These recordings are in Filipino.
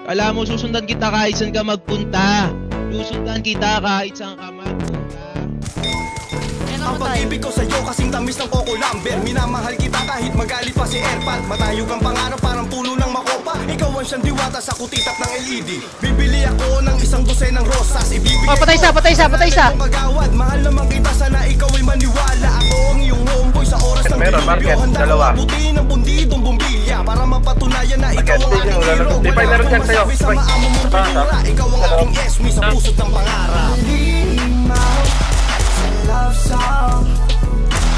Alam mo, susundan kita kahit saan ka magpunta. Susundan kita kahit saan ka magpunta. Ang pag-ibig ko sa'yo kasing tamis ng Coco Lumber. Minamahal kita kahit magalit pa si Airpad. Matayo kang pangarap parang puno ng makopa. Ikaw ang siyang diwata sa kutitap ng LED. Bibili ako ng isang dosenang rosas. Ibibigay patay isa. Magawad, mahal naman kita, sana ikaw ay maniwala. Ako ang iyong homeboy sa oras ng dilubyo. Handa ko abutin ang bundidong bumbilya para mapatunayan na ikaw ang aking hero. Wala akong masabi sa maamo mong pinura. Ikaw ang aking esmi sa pusot ng pangarap. Limaw sa love song,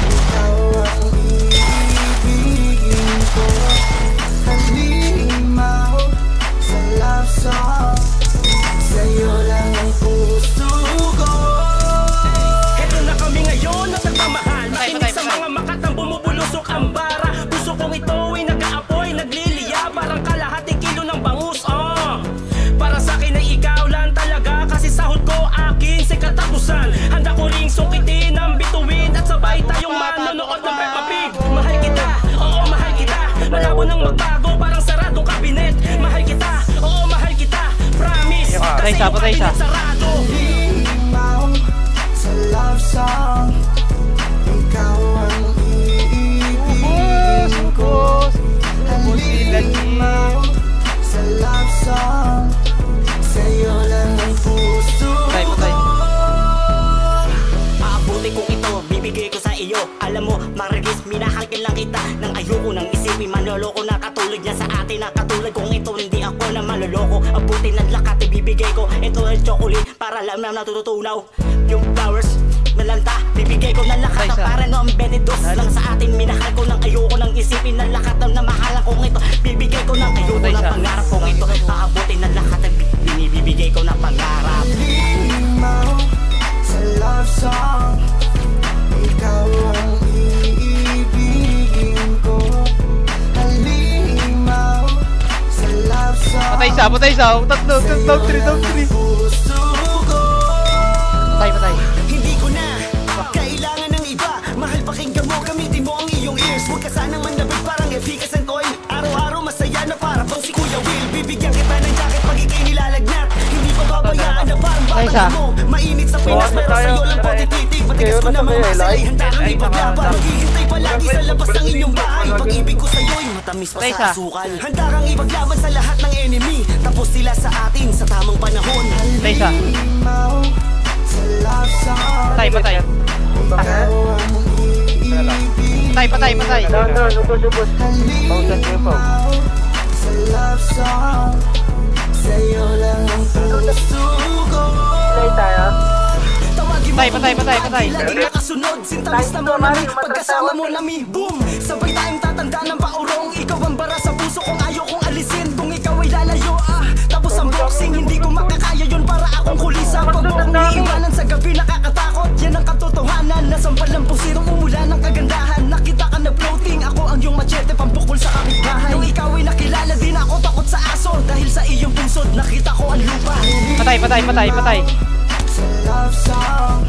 ikaw ang iibigin ko. Halimaw sa love song, sa'yo lang ang puso ko. Heto na kami ngayon at nagmamahal. Makinig sa mga makatang bumubulusok ang bara. Puso kong ito ay nag-aapoy, nagliliya. Parang kalahating kilo ng bangus. Para sa'kin ay ikaw lang talaga. Kasi sahod ko akin sa katapusan. Handa ko ring sukitin ang bituin at sabay tayong manonood ng Peppa Pig. Mahal kita, oo mahal kita. Malabo nang magbago parang saradong kabinet. Mahal kita, oo mahal kita. Promise, kasi yung kabinet sarado. Limaw sa love song, ikaw ang iibigin ko. Halimaw sa love song, sa'yo lang ang puso ko. Aabutin kong ito, bibigay ko sa iyo. Alam mo, Marigis, minahalkin lang kita. Nang ayoko nang isipin, manloloko na katulad niya sa atin. Na katulad kong ito, hindi ako na maloloko. Abutin ng lakat, ibibigay ko. Ito ang chocolate, para alam na natutunaw. Yung flowers, malanta, bibigay ko ng lakat. Para noong benidos lang sa atin. Minahal ko nang ayoko nang isipin. Ng lakat na mahalan kong ito. Bibigay ko ng ayoko ng pangarap kong ito. Aabutin ng lakat, binibigay ko ng pangarap. Limaw sa love song, ikaw ang iibigin ko. Halimaw sa love song, Patay isa. Down 3. Patay. Hindi ko na kailangan ng iba. Mahal pakinggan mo, gamitin mo ang iyong ears. Huwag ka sanang manlabig parang efficacy and toy. Araw-araw masaya na para bang si Kuya Will. Bibigyan kita ng jacket pag ikay nilalagnat. Hindi pa babayaan na parang bakal mo. Mainit sa Pinas pero sa'yo lang po tititig. Matigas ko na mga masalay, handa kang ipaglaban. Maghihintay palagi sa labas ng inyong bahay. Pag-ibig ko sa'yo'y matamis pa sa asukal. Handa kang ipaglaban sa lahat ng enemy. Tapos sila sa atin sa tamang panahon. Halimaw sa love song, Patay. halimaw sa love song, sa'yo lang ang puso ko. Patay. Lagi nakasunod, sintamis na mo nami. Pagkasama mo nami, boom. Sabay tayong tatanda ng paurong. Ikaw ang bara sa puso kong ayaw kong alisin. Kung ikaw ay lalayo, tapos ang boxing, hindi ko makakaya yun para akong kulisan. Pag mo kong iiwanan sa gabi, nakakatakot. Yan ang katotohanan, nasampal ng pusirong umula ng kagandahan. Nakita ka na floating, ako ang iyong machete, pampukol sa kapitbahay. Nung ikaw ay nakilala, din ako takot sa aso. Dahil sa iyong puso't nakita ko ang lupa. Patay. Sa love song,